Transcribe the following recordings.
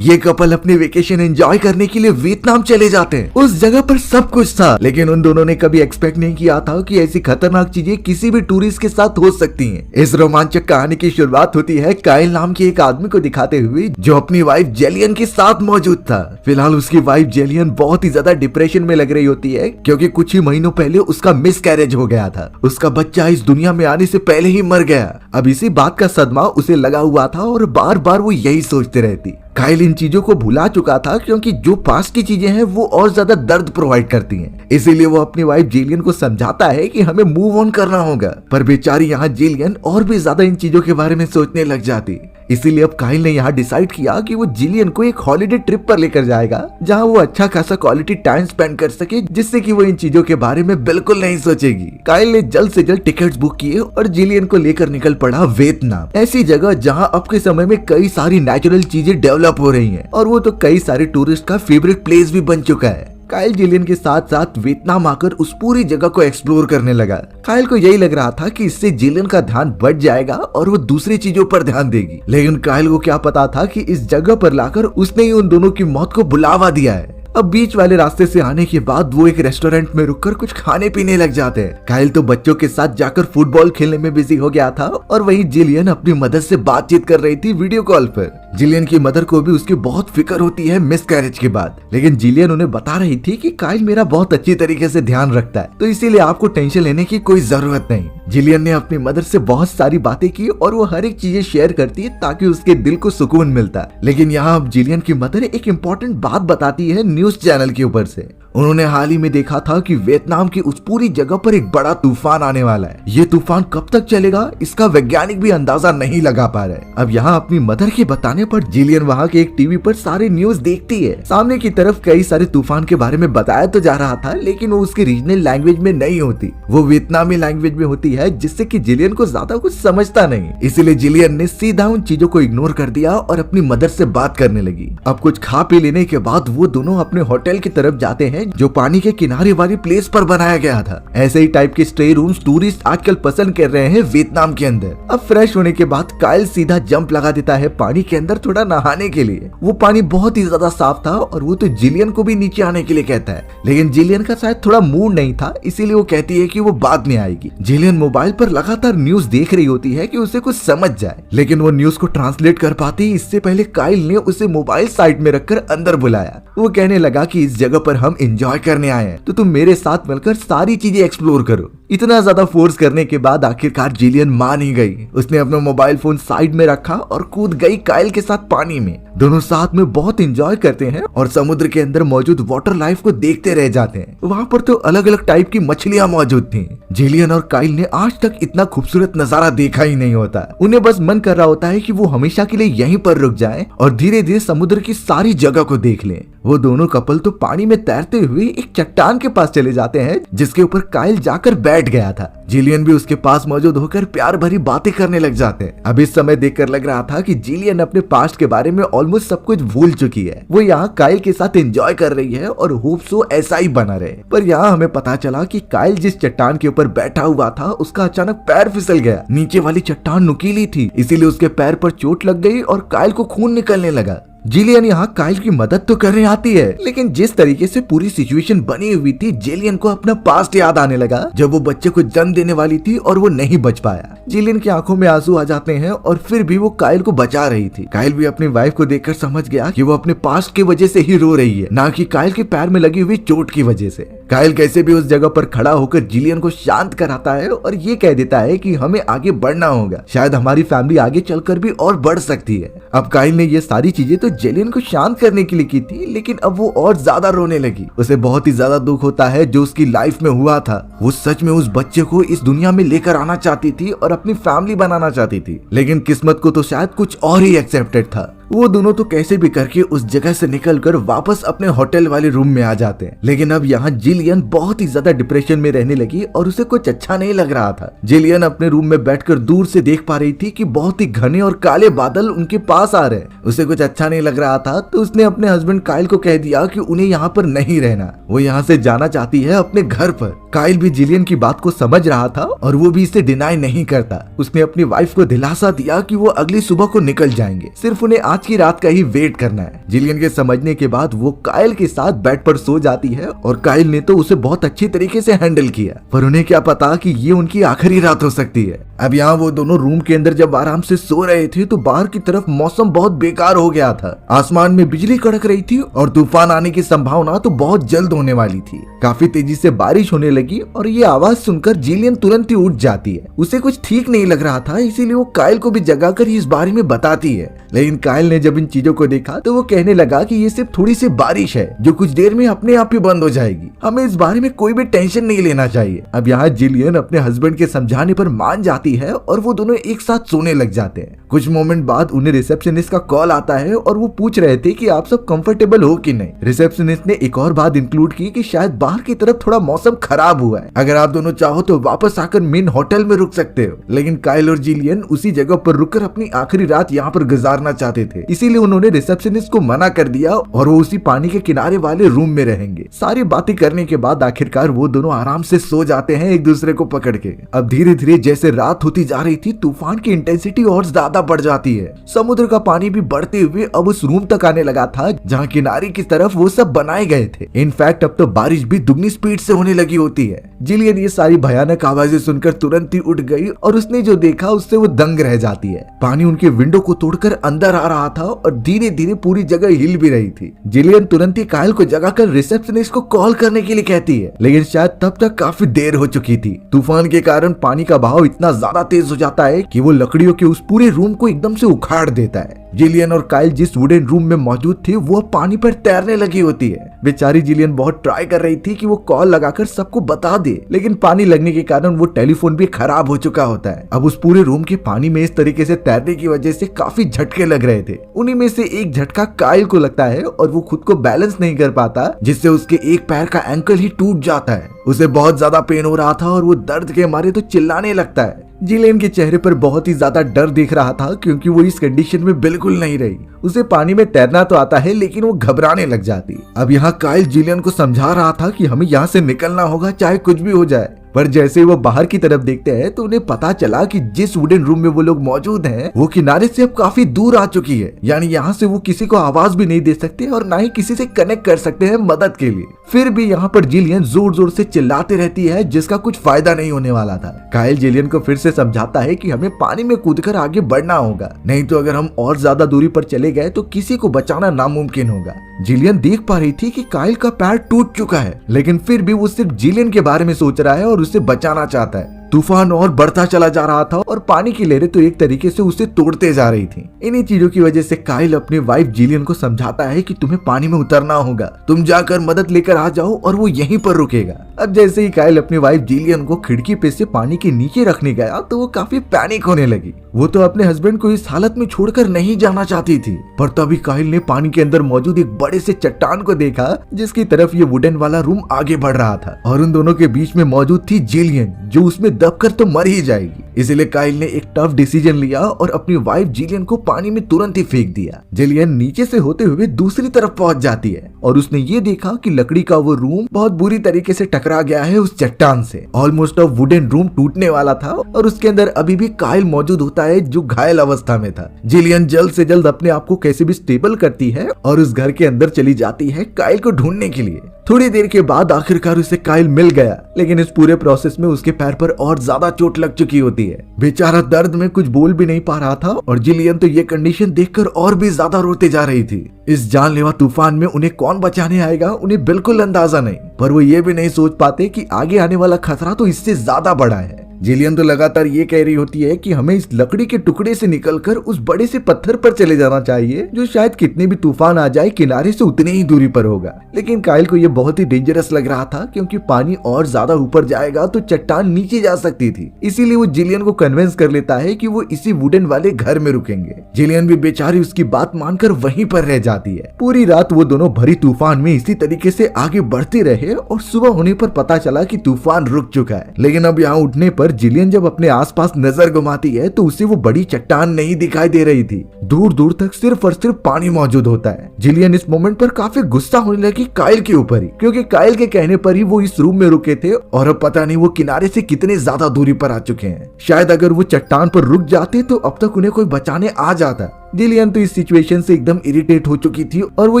ये कपल अपने vacation enjoy करने के लिए वियतनाम चले जाते हैं। उस जगह पर सब कुछ था, लेकिन उन दोनों ने कभी एक्सपेक्ट नहीं किया था कि ऐसी खतरनाक चीजें किसी भी टूरिस्ट के साथ हो सकती हैं। इस रोमांचक कहानी की शुरुआत होती है काइल नाम के एक आदमी को दिखाते हुए जो अपनी वाइफ जेलियन के साथ मौजूद था। फिलहाल उसकी वाइफ जेलियन बहुत ही ज्यादा डिप्रेशन में लग रही होती है क्योंकि कुछ ही महीनों पहले उसका मिसकैरेज हो गया था। उसका बच्चा इस दुनिया में आने से पहले ही मर गया। अब इसी बात का सदमा उसे लगा हुआ था और बार बार वो यही सोचते रहती। काइल इन चीजों को भुला चुका था क्योंकि जो पास्ट की चीजें हैं वो और ज्यादा दर्द प्रोवाइड करती हैं। इसीलिए वो अपनी वाइफ जेलियन को समझाता है कि हमें मूव ऑन करना होगा, पर बेचारी यहाँ जेलियन और भी ज्यादा इन चीजों के बारे में सोचने लग जाती। इसीलिए अब काइल ने यहाँ डिसाइड किया कि वो जिलियन को एक हॉलिडे ट्रिप पर लेकर जाएगा जहाँ वो अच्छा खासा क्वालिटी टाइम स्पेंड कर सके, जिससे कि वो इन चीजों के बारे में बिल्कुल नहीं सोचेगी। काइल ने जल्द से जल्द टिकट्स बुक किए और जिलियन को लेकर निकल पड़ा वियतनाम, ऐसी जगह जहाँ अब के समय में कई सारी नेचुरल चीजें डेवलप हो रही हैं और वो तो कई सारे टूरिस्ट का फेवरेट प्लेस भी बन चुका है। काइल जिलियन के साथ साथ वियतनाम आकर उस पूरी जगह को एक्सप्लोर करने लगा। काइल को यही लग रहा था कि इससे जिलियन का ध्यान बढ़ जाएगा और वो दूसरी चीजों पर ध्यान देगी, लेकिन काइल को क्या पता था कि इस जगह पर लाकर उसने ही उन दोनों की मौत को बुलावा दिया है। अब बीच वाले रास्ते से आने के बाद वो एक रेस्टोरेंट में रुककर कुछ खाने पीने लग जाते हैं। काइल तो बच्चों के साथ जाकर फुटबॉल खेलने में बिजी हो गया था और वहीं जिलियन अपनी मदर से बातचीत कर रही थी वीडियो कॉल पर। जिलियन की मदर को भी उसकी बहुत फिक्र होती है मिसकैरेज के बाद, लेकिन जिलियन उन्हें बता रही थी कि काइल मेरा बहुत अच्छी तरीके से ध्यान रखता है, तो इसीलिए आपको टेंशन लेने की कोई जरूरत नहीं। जिलियन ने अपनी मदर से बहुत सारी बातें की और वो हर एक चीजें शेयर करती है ताकि उसके दिल को सुकून मिलता है। लेकिन यहाँ अब जिलियन की मदर एक इम्पोर्टेंट बात बताती है न्यूज चैनल के ऊपर से। उन्होंने हाल ही में देखा था कि वियतनाम की उस पूरी जगह पर एक बड़ा तूफान आने वाला है। ये तूफान कब तक चलेगा इसका वैज्ञानिक भी अंदाजा नहीं लगा पा रहे। अब यहाँ अपनी मदर के बताने पर जिलियन वहाँ के एक टीवी पर सारे न्यूज देखती है। सामने की तरफ कई सारे तूफान के बारे में बताया तो जा रहा था, लेकिन वो उसकी रीजनल लैंग्वेज में नहीं होती, वो वियतनामी लैंग्वेज में होती है, जिससे कि जिलियन को ज्यादा कुछ समझता नहीं। इसीलिए जिलियन ने सीधा उन चीजों को इग्नोर कर दिया और अपनी मदर से बात करने लगी। अब कुछ खा पी लेने के बाद वो दोनों अपने होटल की तरफ जाते हैं जो पानी के किनारे वाली प्लेस पर बनाया गया था। ऐसे ही टाइप के स्टे रूम्स टूरिस्ट आजकल पसंद कर रहे हैं वियतनाम के अंदर। अब फ्रेश होने के बाद काइल सीधा जंप लगा देता है पानी के अंदर थोड़ा नहाने के लिए। वो पानी बहुत ही ज्यादा साफ था और वो तो जिलियन को भी नीचे आने के लिए कहता है, लेकिन जिलियन का शायद थोड़ा मूड नहीं था, इसीलिए वो कहती है कि वो बाद में आएगी। जिलियन मोबाइल पर लगातार न्यूज देख रही होती है कि उसे कुछ समझ जाए, लेकिन वो न्यूज को ट्रांसलेट कर पाती इससे पहले काइल ने उसे मोबाइल साइड में रखकर अंदर बुलाया। वो कहने लगा कि इस जगह पर हम एंजॉय करने आए हैं, तो तुम मेरे साथ मिलकर सारी चीजें एक्सप्लोर करो। इतना ज्यादा फोर्स करने के बाद आखिरकार जिलियन मान ही गई। उसने अपना मोबाइल फोन साइड में रखा और कूद गई काइल के साथ पानी में। दोनों साथ में बहुत एंजॉय करते हैं और समुद्र के अंदर मौजूद वाटर लाइफ को देखते रह जाते हैं। वहाँ पर तो अलग अलग टाइप की मछलियाँ मौजूद थी। जिलियन और काइल ने आज तक इतना खूबसूरत नजारा देखा ही नहीं होता। उन्हें बस मन कर रहा होता है कि वो हमेशा के लिए यहीं पर रुक जाएं और धीरे धीरे समुद्र की सारी जगह को देख लें। वो दोनों कपल तो पानी में तैरते हुए एक चट्टान के पास चले जाते हैं जिसके ऊपर काइल जाकर बैठ गया था। जिलियन भी उसके पास मौजूद होकर प्यार भरी बातें करने लग जाते हैं। अब इस समय देखकर लग रहा था कि जिलियन अपने पास्ट के बारे में ऑलमोस्ट सब कुछ भूल चुकी है। वो यहाँ काइल के साथ एंजॉय कर रही है और होप सो ऐसा ही बना रहे। पर यहाँ हमें पता चला कि काइल जिस चट्टान के ऊपर बैठा हुआ था उसका अचानक पैर फिसल गया। नीचे वाली चट्टान नुकीली थी, इसीलिए उसके पैर पर चोट लग गई और काइल को खून निकलने लगा। जिलियन यहाँ काइल की मदद तो करने आती है, लेकिन जिस तरीके से पूरी सिचुएशन बनी हुई थी जिलियन को अपना पास्ट याद आने लगा जब वो बच्चे को जन्म देने वाली थी और वो नहीं बच पाया। जिलियन की आंखों में आंसू आ जाते हैं और फिर भी वो काइल को बचा रही थी। काइल भी अपनी वाइफ को देखकर समझ गया कि वो अपने पास्ट की वजह से ही रो रही है, ना कि काइल के पैर में लगी हुई चोट की वजह से। काइल कैसे भी उस जगह पर खड़ा होकर जिलियन को शांत कराता है और ये कह देता है कि हमें आगे बढ़ना होगा, शायद हमारी फैमिली आगे चलकर भी और बढ़ सकती है। अब काइल ने ये सारी चीजें तो जिलियन को शांत करने के लिए की थी, लेकिन अब वो और ज्यादा रोने लगी। उसे बहुत ही ज्यादा दुख होता है जो उसकी लाइफ में हुआ था। वो सच में उस बच्चे को इस दुनिया में लेकर आना चाहती थी और अपनी फैमिली बनाना चाहती थी, लेकिन किस्मत को तो शायद कुछ और ही एक्सेप्टेड था। वो दोनों तो कैसे भी करके उस जगह से निकलकर वापस अपने होटल वाले रूम में आ जाते हैं। लेकिन अब यहाँ जिलियन बहुत ही ज्यादा डिप्रेशन में रहने लगी और उसे कुछ अच्छा नहीं लग रहा था। जिलियन अपने रूम में बैठकर दूर से देख पा रही थी कि बहुत ही घने और काले बादल उनके पास आ रहे हैं। उसे कुछ अच्छा नहीं लग रहा था, तो उसने अपने हस्बैंड काइल को कह दिया कि उन्हें यहाँ पर नहीं रहना, वो यहाँ से जाना चाहती है अपने घर पर। काइल भी जिलियन की बात को समझ रहा था और वो भी इसे डिनाई नहीं करता। उसने अपनी वाइफ को दिलासा दिया कि वो अगली सुबह को निकल जाएंगे, सिर्फ उन्हें आज आज की रात का ही वेट करना है। जिलियन के समझने के बाद वो काइल के साथ बेड पर सो जाती है और काइल ने तो उसे बहुत अच्छी तरीके से हैंडल किया, पर उन्हें क्या पता कि ये उनकी आखिरी रात हो सकती है। अब यहाँ वो दोनों रूम के अंदर जब आराम से सो रहे थे तो बाहर की तरफ मौसम बहुत बेकार हो गया था। आसमान में बिजली कड़क रही थी और तूफान आने की संभावना तो बहुत जल्द होने वाली थी। काफी तेजी से बारिश होने लगी और ये आवाज सुनकर जिलियन तुरंत ही उठ जाती है। उसे कुछ ठीक नहीं लग रहा था, इसीलिए वो काइल को भी जगाकर इस बारे में बताती है। लेकिन काइल ने जब इन चीजों को देखा तो वो कहने लगा कि ये सिर्फ थोड़ी सी बारिश है जो कुछ देर में अपने आप ही बंद हो जाएगी, हमें इस बारे में कोई भी टेंशन नहीं लेना चाहिए। अब यहाँ जिलियन अपने हस्बैंड के समझाने पर मान जाती है और वो दोनों एक साथ सोने लग जाते हैं। कुछ मोमेंट बाद उन्हें रिसेप्शनिस्ट का कॉल आता है और वो पूछ रहे थे कि आप सब कंफर्टेबल हो कि नहीं। रिसेप्शनिस्ट ने एक और बात इंक्लूड की कि शायद बाहर की तरफ थोड़ा मौसम खराब हुआ है, अगर आप दोनों चाहो तो वापस आकर मेन होटल में रुक सकते हो। लेकिन काइल और जिलियन उसी जगह पर रुककर अपनी आखिरी रात यहाँ पर गुजारना चाहते थे, इसीलिए उन्होंने रिसेप्शनिस्ट को मना कर दिया और वो उसी पानी के किनारे वाले रूम में रहेंगे। सारी बातें करने के बाद आखिरकार वो दोनों आराम से सो जाते हैं एक दूसरे को पकड़ के। अब धीरे धीरे जैसे रात होती जा रही थी तूफान की इंटेंसिटी और ज्यादा बढ़ जाती है। समुद्र का पानी भी बढ़ते हुए अब उस रूम तक आने लगा था जहाँ किनारे की तरफ वो सब बनाए गए थे। इनफैक्ट अब तो बारिश भी दुगनी स्पीड से होने लगी होती है। जिलियन ये सारी भयानक आवाजें सुनकर तुरंत ही उठ गई और उसने जो देखा उससे वो दंग रह जाती है। पानी उनके विंडो को तोड़कर अंदर आ रहा था और धीरे धीरे पूरी जगह हिल भी रही थी। जिलियन तुरंत ही काइल को जगाकर रिसेप्शनिस्ट को कॉल करने के लिए कहती है, लेकिन शायद तब तक काफी देर हो चुकी थी। तूफान के कारण पानी का बहाव इतना ज्यादा तेज हो जाता है कि वो लकड़ियों के उस पूरे रूम को एकदम से उखाड़ देता है। जिलियन और काइल जिस वुडन रूम में मौजूद थे वो पानी पर तैरने लगी होती है। बेचारी जिलियन बहुत ट्राई कर रही थी कि वो कॉल लगाकर सबको बता दे, लेकिन पानी लगने के कारण वो टेलीफोन भी खराब हो चुका होता है। अब उस पूरे रूम के पानी में इस तरीके से तैरने की वजह से काफी झटके लग रहे थे। उन्हीं में से एक झटका काइल को लगता है और वो खुद को बैलेंस नहीं कर पाता, जिससे उसके एक पैर का एंकल ही टूट जाता है। उसे बहुत ज्यादा पेन हो रहा था और वो दर्द के मारे तो चिल्लाने लगता है। जिलियन के चेहरे पर बहुत ही ज्यादा डर दिख रहा था क्योंकि वो इस कंडीशन में बिल्कुल नहीं रही। उसे पानी में तैरना तो आता है लेकिन वो घबराने लग जाती। अब यहाँ काइल जिलियन को समझा रहा था कि हमें यहाँ से निकलना होगा चाहे कुछ भी हो जाए, पर जैसे वो बाहर की तरफ देखते हैं तो उन्हें पता चला कि जिस वुडन रूम में वो लोग मौजूद हैं वो किनारे से अब काफी दूर आ चुकी है। यानी यहाँ से वो किसी को आवाज भी नहीं दे सकते और ना ही किसी से कनेक्ट कर सकते हैं मदद के लिए। फिर भी यहाँ पर जिलियन जोर जोर से चिल्लाती रहती है जिसका कुछ फायदा नहीं होने वाला था। काइल जिलियन को फिर से समझाता है कि हमें पानी में कूदकर आगे बढ़ना होगा, नहीं तो अगर हम और ज्यादा दूरी पर चले गए तो किसी को बचाना नामुमकिन होगा। जिलियन देख पा रही थी कि काइल का पैर टूट चुका है, लेकिन फिर भी वो सिर्फ जिलियन के बारे में सोच रहा है और उसे बचाना चाहता है। तूफान और बढ़ता चला जा रहा था और पानी की लहरें तो एक तरीके से उसे तोड़ते जा रही थी। इन्हीं चीजों की वजह से काइल अपनी वाइफ जिलियन को समझाता है कि तुम्हें पानी में उतरना होगा, तुम जाकर मदद लेकर आ जाओ और वो यहीं पर रुकेगा। अब जैसे ही काइल अपनी वाइफ जिलियन को खिड़की पे से पानी के नीचे रखने गया तो वो काफी पैनिक होने लगी। वो तो अपने हस्बैंड को इस हालत में छोड़कर नहीं जाना चाहती थी, पर तभी काइल ने पानी के अंदर मौजूद एक बड़े से चट्टान को देखा जिसकी तरफ ये वुडन वाला रूम आगे बढ़ रहा था और उन दोनों के बीच में मौजूद थी जिलियन जो उसमें दबकर तो मर ही जाएगी। इसीलिए काइल ने एक टफ डिसीजन लिया और अपनी वाइफ जिलियन को पानी में तुरंत ही फेंक दिया। जिलियन नीचे से होते हुए दूसरी तरफ पहुंच जाती है और उसने ये देखा कि लकड़ी का वो रूम बहुत बुरी तरीके से टकरा गया है उस चट्टान से। ऑलमोस्ट अब वुडन रूम टूटने वाला था और उसके अंदर अभी भी काइल मौजूद होता है जो घायल अवस्था में था। जिलियन जल्द से जल्द अपने आप को कैसे भी स्टेबल करती है और उस घर के अंदर चली जाती है काइल को ढूंढने के लिए। थोड़ी देर के बाद आखिरकार उसे काइल मिल गया, लेकिन इस पूरे प्रोसेस में उसके पैर पर और ज्यादा चोट लग चुकी होती है। बेचारा दर्द में कुछ बोल भी नहीं पा रहा था और जिलियन तो ये कंडीशन देखकर और भी ज्यादा रोते जा रही थी। इस जानलेवा तूफान में उन्हें कौन बचाने आएगा उन्हें बिल्कुल अंदाजा नहीं, पर वो ये भी नहीं सोच पाते कि आगे आने वाला खतरा तो इससे ज्यादा बड़ा है। जिलियन तो लगातार ये कह रही होती है कि हमें इस लकड़ी के टुकड़े से निकलकर उस बड़े से पत्थर पर चले जाना चाहिए जो शायद कितने भी तूफान आ जाए किनारे से उतनी ही दूरी पर होगा। लेकिन काइल को ये बहुत ही डेंजरस लग रहा था क्योंकि पानी और ज्यादा ऊपर जाएगा तो चट्टान नीचे जा सकती थी। इसीलिए वो जिलियन को कन्विंस कर लेता है कि वो इसी वुडन वाले घर में रुकेंगे। जिलियन भी बेचारी उसकी बात मानकर वहीं पर रह जाती है। पूरी रात वो दोनों भरी तूफान में इसी तरीके से आगे बढ़ते रहे और सुबह होने पर पता चला कि तूफान रुक चुका है। लेकिन अब यहाँ उठने पर पर जिलियन जब अपने आसपास नजर घुमाती है तो उसे वो बड़ी चट्टान नहीं दिखाई दे रही थी। दूर दूर तक सिर्फ और सिर्फ पानी मौजूद होता है। जिलियन इस मोमेंट पर काफी गुस्सा होने लगी काइल के ऊपर ही, क्योंकि काइल के कहने पर ही वो इस रूम में रुके थे और अब पता नहीं वो किनारे से कितने ज्यादा दूरी पर आ चुके हैं। शायद अगर वो चट्टान पर रुक जाते तो अब तक उन्हें कोई बचाने आ जाता। जिलियन तो इस सिचुएशन से एकदम इरिटेट हो चुकी थी और वो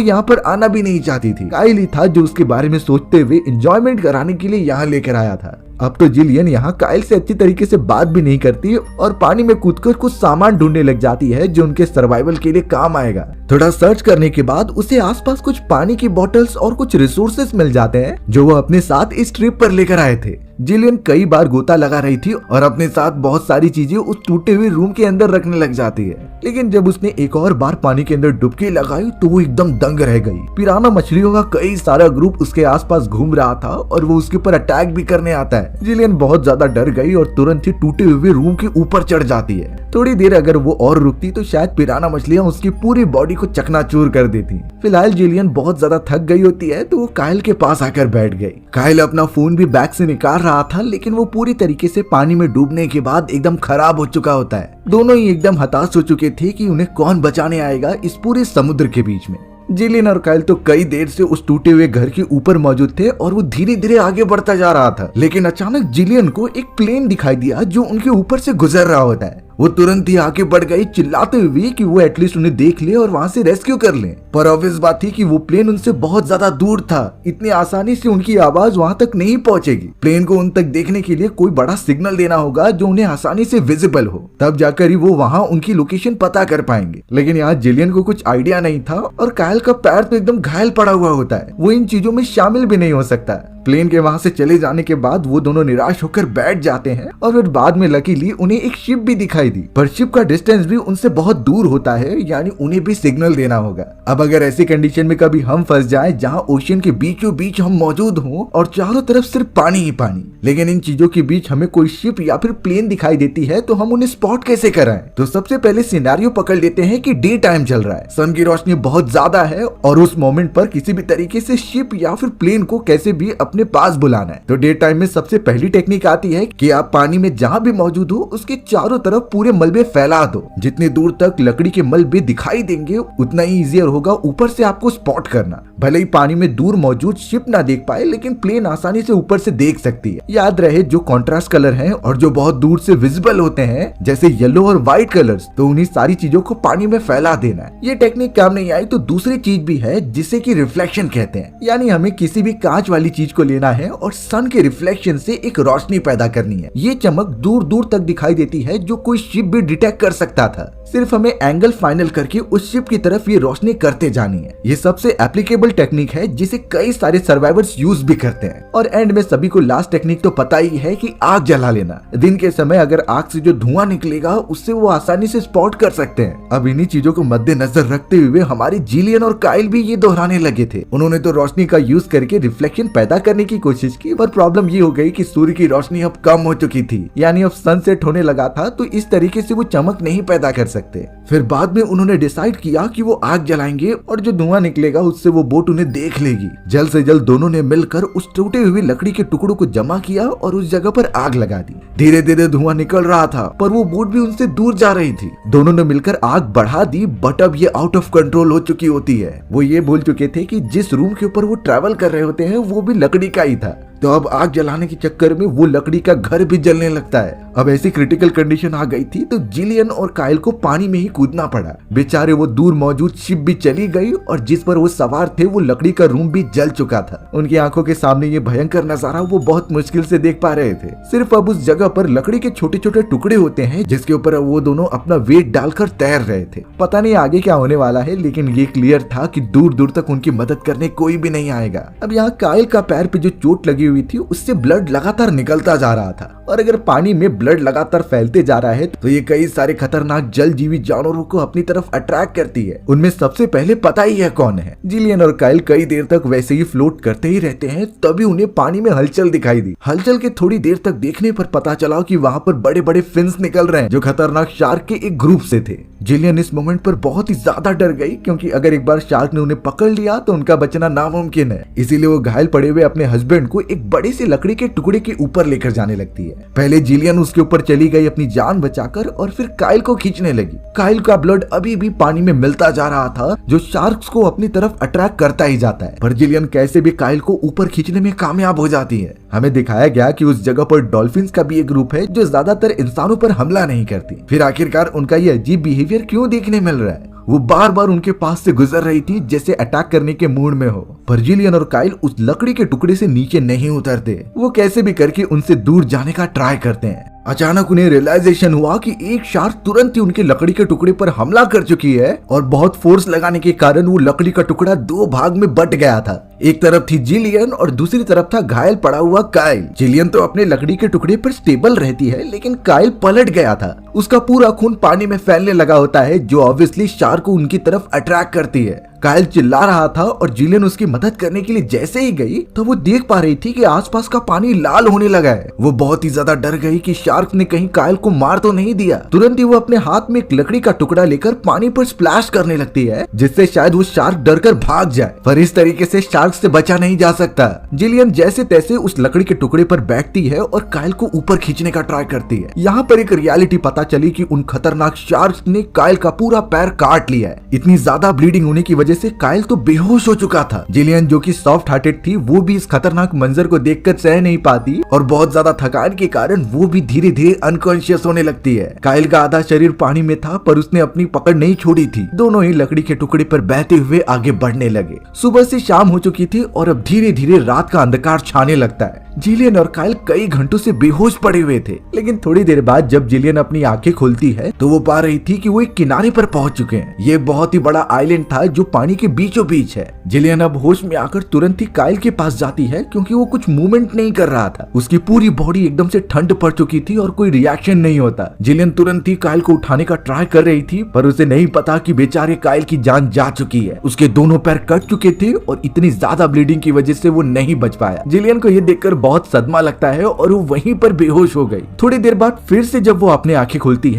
यहाँ पर आना भी नहीं चाहती थी। काइल ही था जो उसके बारे में सोचते हुए एंजॉयमेंट कराने के लिए यहाँ लेकर आया था। अब तो जिलियन यहाँ काइल से अच्छी तरीके से बात भी नहीं करती और पानी में कूदकर कुछ सामान ढूंढने लग जाती है जो उनके सर्वाइवल के लिए काम आएगा। थोड़ा सर्च करने के बाद उसे आसपास कुछ पानी की बोतल्स और कुछ रिसोर्सेस मिल जाते हैं जो वो अपने साथ इस ट्रिप पर लेकर आए थे। जिलियन कई बार गोता लगा रही थी और अपने साथ बहुत सारी चीजें उस टूटे हुए रूम के अंदर रखने लग जाती है, लेकिन जब उसने एक और बार पानी के अंदर डुबकी लगाई तो वो एकदम दंग रह गई। पिराना मछलियों का कई सारा ग्रुप उसके आसपास घूम रहा था और वो उसके ऊपर अटैक भी करने आता है। जिलियन बहुत ज्यादा डर गई और तुरंत ही टूटे हुए रूम के ऊपर चढ़ जाती है। थोड़ी देर अगर वो और रुकती तो शायद पिराना मछलियां उसकी पूरी बॉडी को चकनाचूर कर देती। फिलहाल जिलियन बहुत ज्यादा थक गई होती है तो वो काइल के पास आकर बैठ गई। काइल अपना फोन भी बैग से निकाल रहा था, लेकिन वो पूरी तरीके से पानी में डूबने के बाद एकदम खराब हो चुका होता है। दोनों ही एकदम हताश हो चुके थे कि उन्हें कौन बचाने आएगा इस पूरे समुद्र के बीच में। जिलियन और काइल तो कई देर से उस टूटे हुए घर के ऊपर मौजूद थे और वो धीरे धीरे आगे बढ़ता जा रहा था, लेकिन अचानक जिलियन को एक प्लेन दिखाई दिया जो उनके ऊपर से गुजर रहा होता है। वो तुरंत ही आगे बढ़ गई चिल्लाते हुए कि वो एटलीस्ट उन्हें देख ले और वहाँ से रेस्क्यू कर ले। पर ऑब्वियस बात थी कि वो प्लेन उनसे बहुत ज्यादा दूर था, इतनी आसानी से उनकी आवाज वहाँ तक नहीं पहुँचेगी। प्लेन को उन तक देखने के लिए कोई बड़ा सिग्नल देना होगा जो उन्हें आसानी से विजिबल हो, तब जाकर ही वो वहाँ उनकी लोकेशन पता कर पाएंगे। लेकिन यहाँ जिलियन को कुछ आइडिया नहीं था और काइल का पैर तो एकदम घायल पड़ा हुआ होता है, वो इन चीजों में शामिल भी नहीं हो सकता। प्लेन के वहाँ से चले जाने के बाद वो दोनों निराश होकर बैठ जाते हैं और फिर बाद में लकीली उन्हें एक शिप भी दिखाई दी, पर शिप का डिस्टेंस भी उनसे बहुत दूर होता है, यानी उन्हें भी सिग्नल देना होगा। अब अगर ऐसी कंडीशन में कभी हम फंस जाएं जहां ओशियन के बीचों बीच हम मौजूद हों और चारों तरफ सिर्फ पानी ही पानी, लेकिन इन चीजों के बीच हमें कोई शिप या फिर प्लेन दिखाई देती है तो हम उन्हें स्पॉट कैसे कराएं? तो सबसे पहले सिनेरियो पकड़ लेते हैं कि डे टाइम चल रहा है, सन की रोशनी बहुत ज्यादा है और उस मोमेंट पर किसी भी तरीके से शिप या फिर प्लेन को कैसे भी अपने पास बुलाना है। तो डे टाइम में सबसे पहली टेक्निक आती है कि आप पानी में जहां भी मौजूद हो उसके चारों तरफ पूरे मलबे फैला दो। जितनी दूर तक लकड़ी के मलबे दिखाई देंगे उतना ही इजियर होगा ऊपर से आपको स्पॉट करना। भले ही पानी में दूर मौजूद शिप ना देख पाए, लेकिन प्लेन आसानी से ऊपर से देख सकती है। याद रहे जो कॉन्ट्रास्ट कलर हैं और जो बहुत दूर से विजिबल होते हैं जैसे येलो और व्हाइट कलर्स, तो उन्हीं सारी चीजों को पानी में फैला देना है। ये टेक्निक काम नहीं आई तो दूसरी चीज भी है जिसे कि रिफ्लेक्शन कहते हैं, यानी हमें किसी भी कांच वाली चीज को लेना है और सन के रिफ्लेक्शन से एक रोशनी पैदा करनी है। ये चमक दूर दूर तक दिखाई देती है जो कोई शिप भी डिटेक्ट कर सकता था। सिर्फ हमें एंगल फाइनल करके उस शिप की तरफ ये रोशनी करते जानी है। ये सबसे एप्लीकेबल टेक्निक है जिसे कई सारे सर्वाइवर्स यूज भी करते हैं। और एंड में सभी को लास्ट टेक्निक तो पता ही है कि आग जला लेना। दिन के समय अगर आग से जो धुआं निकलेगा उससे वो आसानी से स्पॉट कर सकते हैं। अब इन्हीं चीजों को मद्देनजर रखते हुए हमारे जिलियन और काइल भी ये दोहराने लगे थे। उन्होंने तो रोशनी का यूज करके रिफ्लेक्शन पैदा करने की कोशिश की, पर प्रॉब्लम ये हो गई कि सूर्य की रोशनी अब कम हो चुकी थी, यानी अब सनसेट होने लगा था, तो इस तरीके से वो चमक नहीं पैदा कर सकते। फिर बाद में उन्होंने डिसाइड किया कि वो आग जलाएंगे और जो धुआं निकलेगा उससे वो बोट उन्हें देख लेगी। जल्द से जल्द दोनों ने मिलकर उस टूटे हुए लकड़ी के टुकड़ों को जमा किया और उस जगह पर आग लगा दी। धीरे धीरे धुआं निकल रहा था पर वो बोट भी उनसे दूर जा रही थी। दोनों ने मिलकर आग बढ़ा दी, बट अब ये आउट ऑफ कंट्रोल हो चुकी होती है। वो ये भूल चुके थे कि जिस रूम के ऊपर वो ट्रैवल कर रहे होते हैं वो भी लकड़ी का ही था। तो अब आग जलाने के चक्कर में वो लकड़ी का घर भी जलने लगता है। अब ऐसी क्रिटिकल कंडीशन आ गई थी तो जिलियन और काइल को पानी में ही कूदना पड़ा। बेचारे वो दूर मौजूद शिप भी चली गई और जिस पर वो सवार थे वो लकड़ी का रूम भी जल चुका था। उनकी आंखों के सामने ये भयंकर नजारा वो बहुत मुश्किल से देख पा रहे थे। सिर्फ अब उस जगह पर लकड़ी के छोटे छोटे टुकड़े होते हैं जिसके ऊपर वो दोनों अपना वेट डालकर तैर रहे थे। पता नहीं आगे क्या होने वाला है, लेकिन ये क्लियर था कि दूर दूर तक उनकी मदद करने कोई भी नहीं आएगा। अब यहाँ काइल का पैर पे जो चोट लगी हुई थी उससे ब्लड लगातार निकलता जा रहा था, और अगर पानी में ब्लड लगातार फैलते जा रहा है तो ये कई सारे खतरनाक जल जीवी जानवरों को अपनी तरफ अट्रैक्ट करती है। उनमें सबसे पहले पता ही है कौन है। जिलियन और काइल कई देर तक वैसे ही फ्लोट करते ही रहते हैं, तभी उन्हें पानी में हलचल दिखाई दी। हलचल के थोड़ी देर तक देखने पर पता चला कि वहाँ पर बड़े बड़े फिन्स निकल रहे हैं जो खतरनाक शार्क के एक ग्रुप से थे। जिलियन इस मोमेंट पर बहुत ही ज्यादा डर गई, क्योंकि अगर एक बार शार्क ने उन्हें पकड़ लिया तो उनका बचना नामुमकिन है। इसीलिए वो घायल पड़े हुए अपने हस्बैंड को एक बड़े से लकड़ी के टुकड़े के ऊपर लेकर जाने लगती है। पहले जिलियन उसके ऊपर चली गई अपनी जान बचाकर और फिर काइल को खींचने लगी। काइल का ब्लड अभी भी पानी में मिलता जा रहा था जो शार्क्स को अपनी तरफ अट्रैक्ट करता ही जाता है, पर जिलियन कैसे भी काइल को ऊपर खींचने में कामयाब हो जाती है। हमें दिखाया गया कि उस जगह पर डॉल्फिन्स का भी एक ग्रुप है जो ज्यादातर इंसानों पर हमला नहीं करती। फिर आखिरकार उनका ये अजीब बिहेवियर क्यों देखने मिल रहा है? वो बार बार उनके पास से गुजर रही थी जैसे अटैक करने के मूड में हो, पर जिलियन और काइल उस लकड़ी के टुकड़े से नीचे नहीं उतरते। वो कैसे भी करके उनसे दूर जाने का ट्राई करते हैं। अचानक उन्हें रियलाइजेशन हुआ कि एक शार्क तुरंत ही उनके लकड़ी के टुकड़े पर हमला कर चुकी है और बहुत फोर्स लगाने के कारण वो लकड़ी का टुकड़ा दो भाग में बट गया था। एक तरफ थी जिलियन और दूसरी तरफ था घायल पड़ा हुआ काइल। जिलियन तो अपने लकड़ी के टुकड़े पर स्टेबल रहती है, लेकिन काइल पलट गया था। उसका पूरा खून पानी में फैलने लगा होता है जो ऑब्वियसली शार्क को उनकी तरफ अट्रैक्ट करती है। काइल चिल्ला रहा था और जिलियन उसकी मदद करने के लिए जैसे ही गई तो वो देख पा रही थी कि आसपास का पानी लाल होने लगा है। वो बहुत ही ज्यादा डर गई कि शार्क ने कहीं काइल को मार तो नहीं दिया। तुरंत ही वो अपने हाथ में एक लकड़ी का टुकड़ा लेकर पानी पर स्प्लैश करने लगती है जिससे शायद वो शार्क डर कर भाग जाए, पर इस तरीके से शार्क से बचा नहीं जा सकता। जिलियन जैसे तैसे उस लकड़ी के टुकड़े पर बैठती है और काइल को ऊपर खींचने का ट्राई करती है। यहाँ पर एक रियलिटी पता चली कि उन खतरनाक शार्क ने काइल का पूरा पैर काट लिया है। इतनी ज्यादा ब्लीडिंग होने की वजह से काइल तो बेहोश हो चुका था। जिलियन जो कि सॉफ्ट हार्टेड थी वो भी इस खतरनाक मंजर को देखकर सह नहीं पाती और बहुत ज्यादा थकान के कारण वो भी धीरे धीरे अनकॉन्शियस होने लगती है। काइल का आधा शरीर पानी में था पर उसने अपनी पकड़ नहीं छोड़ी थी। दोनों ही लकड़ी के टुकड़े पर बहते हुए आगे बढ़ने लगे। सुबह से शाम हो चुकी थी और अब धीरे धीरे रात का अंधकार छाने लगता है। जिलियन और काइल कई घंटों से बेहोश पड़े हुए थे, लेकिन थोड़ी देर बाद जब जिलियन अपनी आंखें खोलती है तो वो पा रही थी कि वो एक किनारे पर पहुंच चुके हैं। ये बहुत ही बड़ा आइलैंड था जो पानी के बीचों बीच है। जिलियन अब होश में आकर तुरंत ही काइल के पास जाती है क्योंकि वो कुछ मूवमेंट नहीं कर रहा था। उसकी पूरी बॉडी एकदम से ठंड पड़ चुकी थी और कोई रिएक्शन नहीं होता। जिलियन तुरंत ही काइल को उठाने का ट्राई कर रही थी पर उसे नहीं पता कि बेचारे काइल की जान जा चुकी है। उसके दोनों पैर कट चुके थे और इतनी ज्यादा ब्लीडिंग की वजह से वो नहीं बच पाया। जिलियन को ये देखकर बहुत सदमा लगता है और वो वहीं पर बेहोश हो गई। थोड़ी देर बाद फिर से जब वो अपनी आंखें खुलती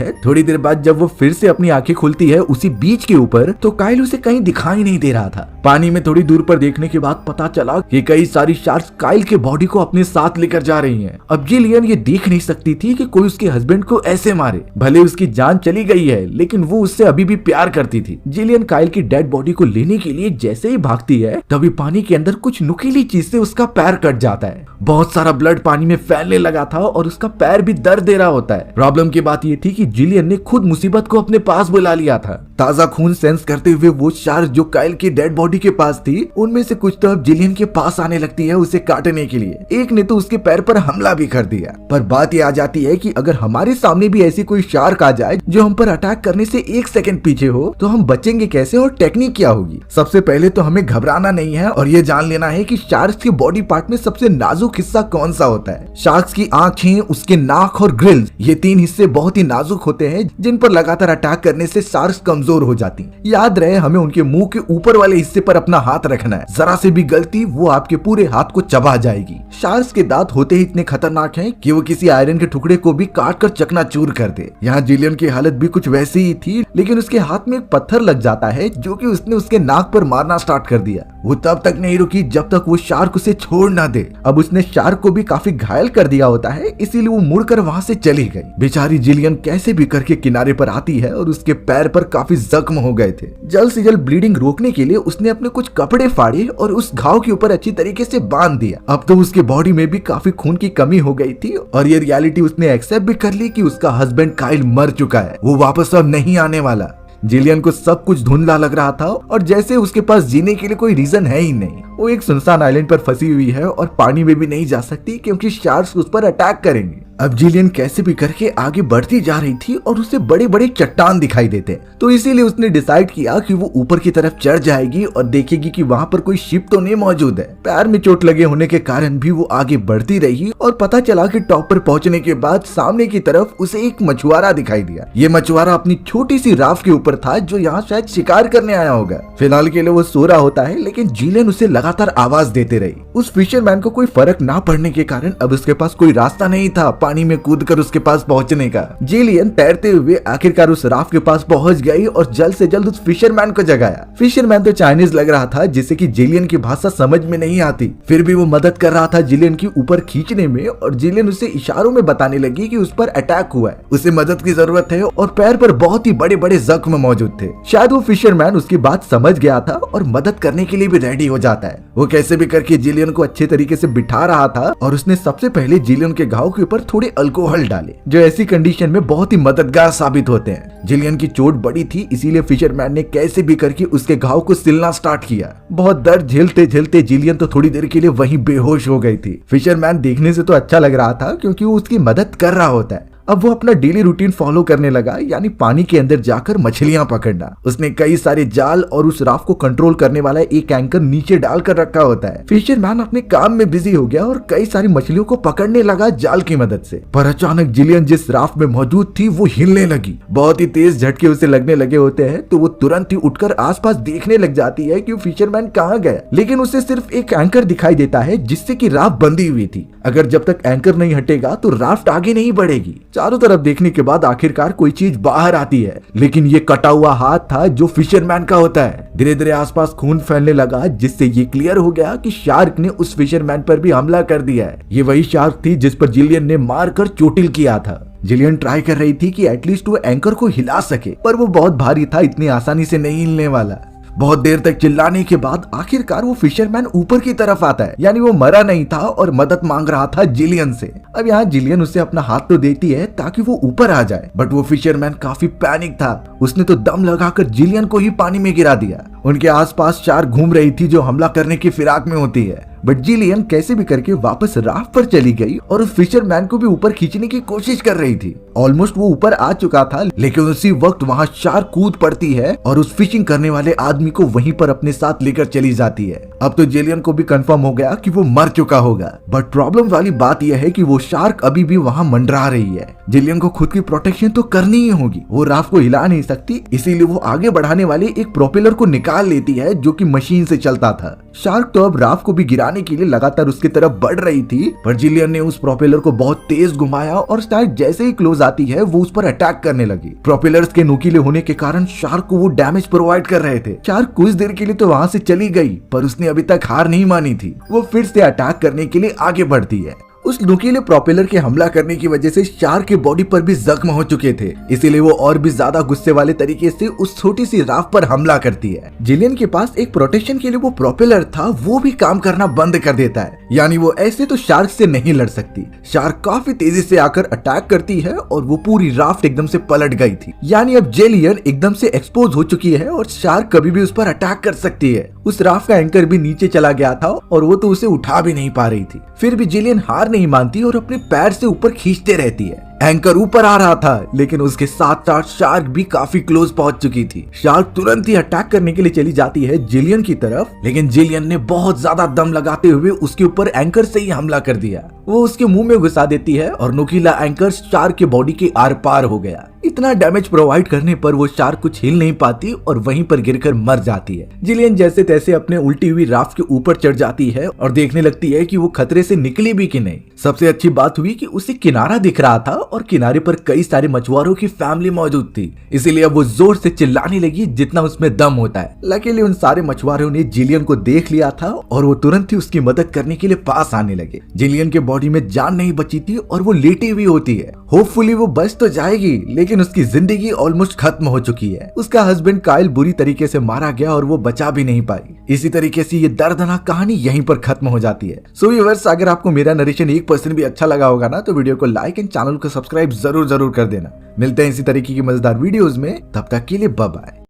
है उसी बीच के ऊपर तो काइल उसे कहीं दिखाई नहीं दे रहा था। पानी में थोड़ी दूर पर देखने के बाद पता चला कि कई सारी शार्क्स काइल के बॉडी को अपने साथ लेकर जा रही हैं। अब जिलियन ये देख नहीं सकती थी कि कोई उसके हस्बैंड को ऐसे मारे। भले उसकी जान चली गई है लेकिन वो उससे अभी भी प्यार करती थी। जिलियन काइल की डेड बॉडी को लेने के लिए जैसे ही भागती है तभी पानी के अंदर कुछ नुकीली चीज से उसका पैर कट जाता है। बहुत सारा ब्लड पानी में फैलने लगा था और उसका पैर भी दर्द दे रहा होता है। प्रॉब्लम की बात ये थी कि जिलियन ने खुद मुसीबत को अपने पास बुला लिया था। ताजा खून सेंस करते हुए वो शार्क जो काइल की डेड बॉडी के पास थी उनमें से कुछ तो अब जिलियन के पास आने लगती है उसे काटने के लिए। एक ने तो उसके पैर पर हमला भी कर दिया। पर बात ये आ जाती है कि अगर हमारे सामने भी ऐसी कोई शार्क आ जाए जो हम पर अटैक करने से एक सेकंड पीछे हो तो हम बचेंगे कैसे और टेक्निक क्या होगी? सबसे पहले तो हमें घबराना नहीं है और ये जान लेना है कि शार्क के बॉडी पार्ट में सबसे नाजुक हिस्सा कौन सा होता है। शार्क की आंखें, उसके नाक और ग्रिल्स, ये तीन हिस्से बहुत ही नाजुक होते हैं जिन पर लगातार अटैक करने से शार्क कमजोर हो जाती हैं। याद रहे हमें उनके मुंह के ऊपर वाले हिस्से पर अपना हाथ रखना है। जरा से भी गलती वो आपके पूरे हाथ को चबा जाएगी। शार्क के दांत होते ही इतने खतरनाक हैं कि वो किसी आयरन के टुकड़े को भी काट कर चकनाचूर कर दे। यहाँ जिलियन की हालत भी कुछ वैसी ही थी, लेकिन उसके हाथ में एक पत्थर लग जाता है जो कि उसने उसके नाक पर मारना स्टार्ट कर दिया। वो तब तक नहीं रुकी जब तक वो शार्क उसे छोड़ ना दे। अब उसने शार्क को भी काफी घायल कर दिया होता है, इसीलिए वो मुड़कर वहाँ से चली गई। बेचारी जिलियन कैसे भी करके किनारे पर आती है और उसके पैर पर काफी जख्म हो गए थे। जल्द से जल्द ब्लीडिंग रोकने के लिए उसने अपने कुछ कपड़े फाड़े और उस घाव के ऊपर अच्छी तरीके से बांध दिया। अब तो उसके बॉडी में भी काफी खून की कमी हो गई थी और ये रियलिटी उसने एक्सेप्ट भी कर ली कि उसका हस्बैंड काइल मर चुका है। वो वापस अब नहीं आने वाला। जिलियन को सब कुछ धुंधला लग रहा था और जैसे उसके पास जीने के लिए कोई रीजन है ही नहीं। वो एक सुनसान आइलैंड पर फंसी हुई है और पानी में भी नहीं जा सकती क्योंकि शार्क्स उस पर अटैक करेंगे। अब जिलियन कैसे भी करके आगे बढ़ती जा रही थी और उसे बड़े बड़े चट्टान दिखाई देते, तो इसीलिए उसने डिसाइड किया कि वो ऊपर की तरफ चढ़ जाएगी और देखेगी कि वहाँ पर कोई शिप तो नहीं मौजूद है। पैर में चोट लगे होने के कारण भी वो आगे बढ़ती रही और पता चला कि टॉप पर पहुंचने के बाद सामने की तरफ उसे एक मछुआरा दिखाई दिया। ये मछुआरा अपनी छोटी सी राफ्ट के ऊपर था जो यहाँ शायद शिकार करने आया होगा। फिलहाल के लिए वो सो रहा होता है, लेकिन जिलियन उसे लगातार आवाज देते रही। उस फिशरमैन को कोई फर्क ना पड़ने के कारण अब उसके पास कोई रास्ता नहीं था पानी में कूदकर उसके पास पहुंचने का। जिलियन तैरते हुए आखिरकार उस राफ्ट के पास पहुंच गई और जल्द से जल्द उस फिशरमैन को जगाया। फिशरमैन तो चाइनीज लग रहा था, जिसे कि जिलियन की भाषा समझ में नहीं आती, फिर भी वो मदद कर रहा था जिलियन की ऊपर खींचने में, और जिलियन उसे इशारों में बताने लगी कि उस पर अटैक हुआ है, उसे मदद की जरूरत है और पैर पर बहुत ही बड़े बड़े जख्म मौजूद थे। शायद वो फिशरमैन उसकी बात समझ गया था और मदद करने के लिए भी रेडी हो जाता है। वो कैसे भी करके जिलियन को अच्छे तरीके से बिठा रहा था और उसने सबसे पहले जिलियन के घाव के ऊपर थोड़े अल्कोहल डाले, जो ऐसी कंडीशन में बहुत ही मददगार साबित होते हैं। जिलियन की चोट बड़ी थी, इसीलिए फिशरमैन ने कैसे भी करके उसके घाव को सिलना स्टार्ट किया। बहुत दर्द झेलते झेलते जिलियन तो थोड़ी देर के लिए वहीं बेहोश हो गई थी। फिशरमैन देखने से तो अच्छा लग रहा था क्योंकि वो उसकी मदद कर रहा होता है। अब वो अपना डेली रूटीन फॉलो करने लगा, यानी पानी के अंदर जाकर मछलियां पकड़ना। उसने कई सारे जाल और उस राफ्ट को कंट्रोल करने वाला एक एंकर नीचे डालकर रखा होता है। फिशरमैन अपने काम में बिजी हो गया और कई सारी मछलियों को पकड़ने लगा जाल की मदद से। पर अचानक जिलियन जिस राफ्ट में मौजूद थी वो हिलने लगी। बहुत ही तेज झटके उसे लगने लगे होते हैं, तो वो तुरंत ही उठकर आसपास देखने लग जाती है कि फिशरमैन कहाँ गया, लेकिन उसे सिर्फ एक एंकर दिखाई देता है जिससे कि राफ्ट बंधी हुई थी। अगर जब तक एंकर नहीं हटेगा तो राफ्ट आगे नहीं बढ़ेगी। चारों तरफ देखने के बाद आखिरकार कोई चीज बाहर आती है, लेकिन ये कटा हुआ हाथ था जो फिशरमैन का होता है। धीरे धीरे आसपास खून फैलने लगा, जिससे ये क्लियर हो गया कि शार्क ने उस फिशरमैन पर भी हमला कर दिया है। ये वही शार्क थी जिस पर जिलियन ने मारकर चोटिल किया था। जिलियन ट्राई कर रही थी कि एटलीस्ट वो एंकर को हिला सके, पर वो बहुत भारी था, इतनी आसानी से नहीं हिलने वाला। बहुत देर तक चिल्लाने के बाद आखिरकार वो फिशरमैन ऊपर की तरफ आता है, यानी वो मरा नहीं था और मदद मांग रहा था जिलियन से। अब यहाँ जिलियन उसे अपना हाथ तो देती है ताकि वो ऊपर आ जाए, बट वो फिशरमैन काफी पैनिक था। उसने तो दम लगाकर जिलियन को ही पानी में गिरा दिया। उनके आसपास शार्क घूम रही थी जो हमला करने की फिराक में होती है, बट जिलियन कैसे भी करके वापस राफ्ट पर चली गई और उस फिशरमैन को भी ऊपर खींचने की कोशिश कर रही थी। ऑलमोस्ट वो ऊपर आ चुका था, लेकिन उसी वक्त वहाँ शार्क कूद पड़ती है और उस फिशिंग करने वाले आदमी को वहीं पर अपने साथ लेकर चली जाती है। अब तो जिलियन को भी कंफर्म हो गया कि वो मर चुका होगा, बट प्रॉब्लम वाली बात यह है कि वो शार्क अभी भी वहाँ मंडरा रही है। जिलियन को खुद की प्रोटेक्शन तो करनी ही होगी, वो राफ्ट को हिला नहीं सकती, इसीलिए वो आगे बढ़ाने वाले एक प्रोपेलर को निकाल लेती है जो कि मशीन से चलता था। शार्क तो अब राफ्ट को भी गिराने के लिए लगातार उसकी तरफ बढ़ रही थी, पर जिलियन ने उस प्रोपेलर को बहुत तेज घुमाया और शार्क जैसे ही क्लोज आती है वो उस पर अटैक करने लगी। प्रोपेलर्स के नुकीले होने के कारण शार्क को वो डैमेज प्रोवाइड कर रहे थे। शार्क कुछ देर के लिए तो वहां से चली गई, पर उसने अभी तक हार नहीं मानी थी। वो फिर से अटैक करने के लिए आगे बढ़ती है। उस नुकीले प्रोपेलर के हमला करने की वजह से शार्क के बॉडी पर भी जख्म हो चुके थे, इसीलिए वो और भी ज्यादा गुस्से वाले तरीके से उस छोटी सी राफ्ट पर हमला करती है। जिलियन के पास एक प्रोटेक्शन के लिए वो प्रोपेलर था, वो भी काम करना बंद कर देता है, यानी वो ऐसे तो शार्क से नहीं लड़ सकती। शार्क काफी तेजी से आकर अटैक करती है और वो पूरी राफ्ट एकदम से पलट गई थी, यानी अब जिलियन एकदम से एक्सपोज हो चुकी है और शार्क कभी भी उस पर अटैक कर सकती है। उस राफ्ट का एंकर भी नीचे चला गया था और वो तो उसे उठा भी नहीं पा रही थी। फिर भी जिलियन हार नहीं मानती और अपने पैर से ऊपर खींचते रहती है। एंकर ऊपर आ रहा था, लेकिन उसके साथ साथ शार्क भी काफी क्लोज पहुंच चुकी थी। शार्क तुरंत ही अटैक करने के लिए चली जाती है जिलियन की तरफ, लेकिन जिलियन ने बहुत ज्यादा दम लगाते हुए उसके ऊपर एंकर से ही हमला कर दिया। वो उसके मुंह में घुसा देती है और नुकीला एंकर शार्क के बॉडी के आर पार हो गया। इतना डैमेज प्रोवाइड करने पर वो शार्क कुछ हिल नहीं पाती और वहीं पर गिरकर मर जाती है। जिलियन जैसे तैसे अपने उल्टी हुई राफ्ट के ऊपर चढ़ जाती है और देखने लगती है कि वो खतरे से निकली भी कि नहीं। सबसे अच्छी बात हुई कि उसे किनारा दिख रहा था और किनारे पर कई सारे मछुआरों की फैमिली मौजूद थी, इसीलिए अब वो जोर से चिल्लाने लगी जितना उसमें दम होता है। लकीली उन सारे मछुआरों ने जिलियन को देख लिया था और वो तुरंत ही उसकी मदद करने के लिए पास आने लगे। जिलियन के बॉडी में जान नहीं बची थी और वो लेटी हुई होती है। होपफुली वो बच तो जाएगी, लेकिन उसकी जिंदगी ऑलमोस्ट खत्म हो चुकी है। उसका हस्बैंड काइल बुरी तरीके से मारा गया और वो बचा भी नहीं पाई। इसी तरीके से ये दर्दनाक कहानी यहीं पर खत्म हो जाती है। सो व्यूअर्स, अगर आपको मेरा नरेशन 1% भी अच्छा लगा होगा ना, तो वीडियो को लाइक एंड चैनल को सब्सक्राइब जरूर कर देना। मिलते हैं इसी तरीके की मजेदार वीडियोस में, तब तक के लिए बाय बाय।